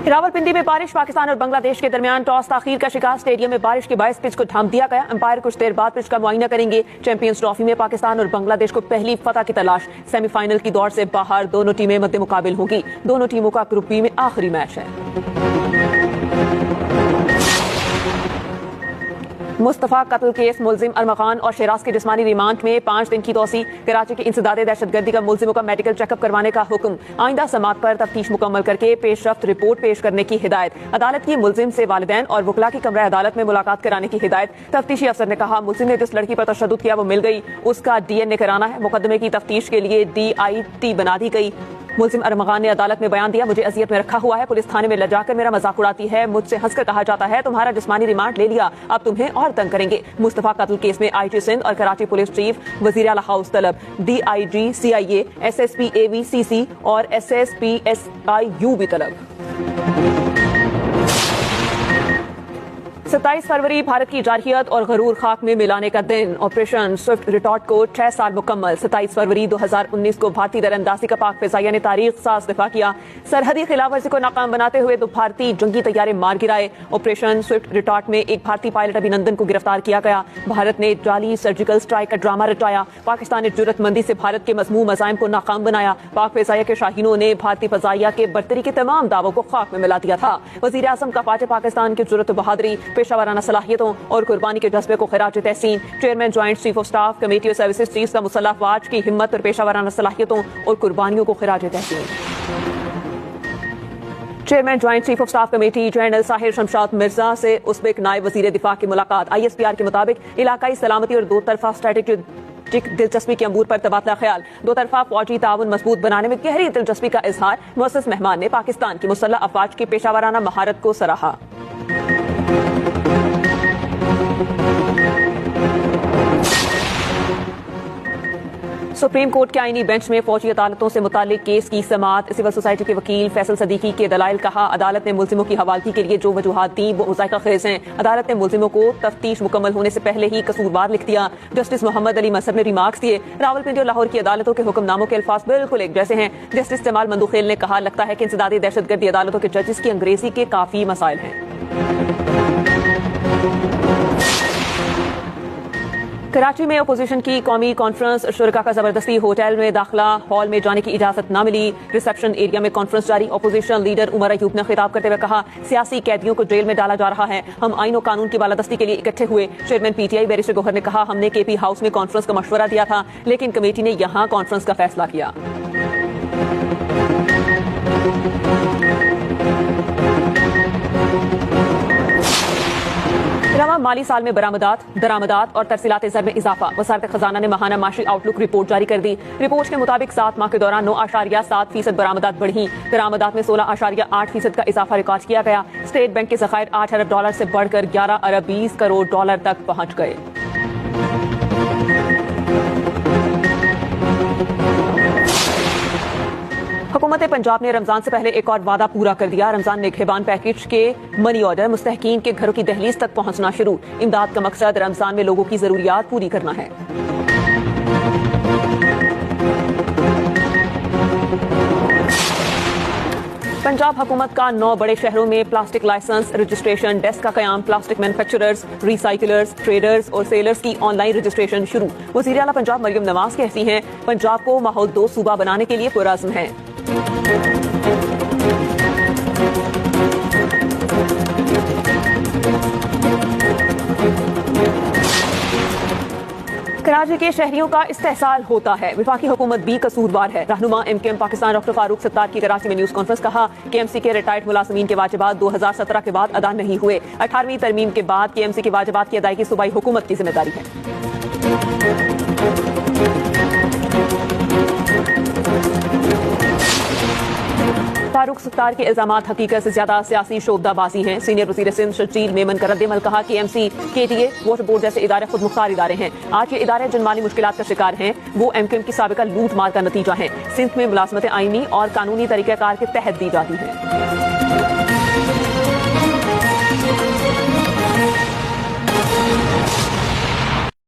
रावलपिंडी में बारिश, पाकिस्तान और बांग्लादेश के दरमियान टॉस ताखीर का शिकार, स्टेडियम में बारिश के बायस पिच को थाम दिया गया। अंपायर कुछ देर बाद पिच का मुआयना करेंगे। चैंपियंस ट्रॉफी में पाकिस्तान और बांग्लादेश को पहली फतह की तलाश। सेमीफाइनल की दौड़ से बाहर दोनों टीमें मद्दे मुकाबिल होंगी। दोनों टीमों का ग्रुप बी में आखिरी मैच है। मुस्तफा कत्ल केस, मुलजिम अरमगान और शहराज के जिस्मानी रिमांड में 5 दिन की तोसी। कराची के इंसदादे दहशतगर्दी का मुलजिमों का मेडिकल चेकअप करवाने का हुक्म। आइंदा समात पर तफ्तीश मुकम्मल करके पेशरफ्त रिपोर्ट पेश करने की हिदायत। अदालत की मुलजिम से वालिदैन और वकला की कमरा अदालत में मुलाकात कराने की हिदायत। तफ्तीशी अफसर ने कहा, मुलजिम ने जिस लड़की पर तशद्दुद किया वो मिल गई, उसका DNA कराना है। मुकदमे की तफ्तीश के लिए DIT बना दी गई। मुलजिम अरमगान ने अदालत में बयान दिया, मुझे अजियत में रखा हुआ है, पुलिस थाने में ले जाकर मेरा मजाक उड़ाती है, मुझसे हंसकर कहा जाता है तुम्हारा जिस्मानी रिमांड ले लिया, अब तुम्हें और तंग करेंगे। मुस्तफा कत्ल केस में IG सिंध और कराची पुलिस चीफ, वजीर आला हाउस तलब। DIG CIA, SSP AVCC और SSP SIU भी तलब। 27 फरवरी भारत की जारहियत और गरूर खाक में मिलाने का दिन। ऑपरेशन स्विफ्ट रिटॉर्ट को 6 साल मुकम्मल। 27 फरवरी 2019 को भारतीय दरअंदाजी का पाक फिजाइया ने तारीख साज दिफा किया। सरहदी खिलाफवर्जी को नाकाम बनाते हुए 2 भारतीय जंगी तैयारे मार गिराए। ऑपरेशन स्विफ्ट रिटॉर्ट में एक भारतीय पायलट अभिनंदन को गिरफ्तार किया गया। भारत ने जाली सर्जिकल स्ट्राइक का ड्रामा रचाया। पाकिस्तान ने जुर्रतमंदी से भारत के मजमूम मज़ाइम को नाकाम बनाया। पाक फिजाइया के शाहीनों ने भारतीय फजाइया के बर्तरी के तमाम दावों को खाक में मिला दिया था। वजीर आज़म का फाटे पाकिस्तान की जुर्रत बहादुरी, पेशावराना सलाहियतों और कुर्बानी के जज्बे को खिराज तहसीन। Chairman joint chief of staff committee और सर्विसेज चीफ का मुसल्लह अफवाज की हिम्मत और पेशावराना सलाहियतों और कुर्बानियों को खिराज तहसीन। Chairman joint chief of staff committee general Sahir Shamshad Mirza से उज़्बेक नायब वजीर दिफा की मुलाकात। ISPR के मुताबिक इलाकाई सलामती और 2 तरफा स्ट्रेटेजिक दिलचस्पी के अमूर पर तबादला ख्याल। 2 तरफा फौजी ताउन मजबूत बनाने में गहरी दिलचस्पी का इजहार। मुअस्सिस मेहमान ने पाकिस्तान की मुसल्लह अफवाज की पेशावराना महारत को सराहा। सुप्रीम कोर्ट के आईनी बेंच में फौजी अदालतों से मुतालिक केस की समाअत। सिविल सोसाइटी के वकील फैसल सदीकी के दलाइल। कहा, अदालत ने मुलजिमों की हवालगी के लिए जो वजूहात दी वो मुज़ायका खेज हैं। अदालत ने मुलजिमों को तफ्तीश मुकम्मल होने से पहले ही कसूरवार लिख दिया। जस्टिस मोहम्मद अली मसहब ने रिमार्क्स दिए, रावलपिंडी और लाहौर की अदालतों के हुक्मनामों के अल्फाज बिल्कुल एक जैसे हैं। जस्टिस जमाल मंदुखेल ने कहा, लगता है कि इंसदादी दहशतगर्दी अदालतों के जजेस की अंग्रेजी के काफी मसाइल हैं। कराची में अपोजिशन की कौमी कॉन्फ्रेंस, शुरका का जबरदस्ती होटल में दाखिला, हॉल में जाने की इजाजत न मिली। रिसेप्शन एरिया में कॉन्फ्रेंस जारी। अपोजिशन लीडर उमर अयूब ने खिताब करते हुए कहा, सियासी कैदियों को जेल में डाला जा रहा है, हम आईन और कानून की बालादस्ती के लिए इकट्ठे हुए। चेयरमैन PTI बैरिस्टर गौहर ने कहा, हमने KP हाउस में कॉन्फ्रेंस का मशवरा दिया था, लेकिन कमेटी ने यहाँ कॉन्फ्रेंस का फैसला किया। रवा माली साल में दरामदात और तरसीलात ज़र में इजाफा। वज़ारत खजाना ने माहाना माशी आउटलुक रिपोर्ट जारी कर दी। रिपोर्ट के मुताबिक 7 माह के दौरान 9.7% बरामदात बढ़ी। दरामदात में 16.8% का इजाफा रिकॉर्ड किया गया। स्टेट बैंक के ज़खायर $8 अरब से बढ़कर $11 अरब 20 करोड़ तक पहुंच गए। हुकूमत पंजाब ने रमजान से पहले एक और वादा पूरा कर दिया। रमजान निगहबान पैकेज के मनी ऑर्डर मुस्तहकीन के घरों की दहलीज तक पहुंचना शुरू। इमदाद का मकसद रमजान में लोगों की जरूरियात पूरी करना है। पंजाब हुकूमत का 9 बड़े शहरों में प्लास्टिक लाइसेंस रजिस्ट्रेशन डेस्क का कयाम। प्लास्टिक मैन्युफैक्चरर्स, रिसाइकलर्स, ट्रेडर्स और सेलर्स की ऑनलाइन रजिस्ट्रेशन शुरू। वज़ीर आला पंजाब मरियम नवाज कहती हैं, पंजाब को माहौल 2 सूबा बनाने के लिए पुरअज़्म है। कराची के शहरियों का इस्तेहसाल होता है, वफाकी हुकूमत भी कसूरवार है। रहनुमा MKM पाकिस्तान डॉक्टर फारूक सत्तार की कराची में न्यूज़ कॉन्फ्रेंस। कहा, KMC के रिटायर्ड मुलाजमीन के वाजिबात 2017 के बाद अदा नहीं हुए। 18वीं तरमीम के बाद KMC के वाजिबात की अदायगी सूबाई हुकूमत की जिम्मेदारी है। फारूक सत्तार के इल्जामात हकीकत से ज्यादा सियासी शोबदाबाजी हैं। सीनियर वजीर सिंध शर्जील मेमन का रद्द-ए-अमल। कहा, KMC, KTA, वोटर बोर्ड जैसे इदारे खुद मुख्तार इदारे हैं। आज ये इदारे जिन माली मुश्किलात का शिकार हैं वो MKM की साबिका लूट मार का नतीजा है। सिंध में मुलाजमतें आईनी और कानूनी तरीक़ाकार के तहत दी जाती हैं।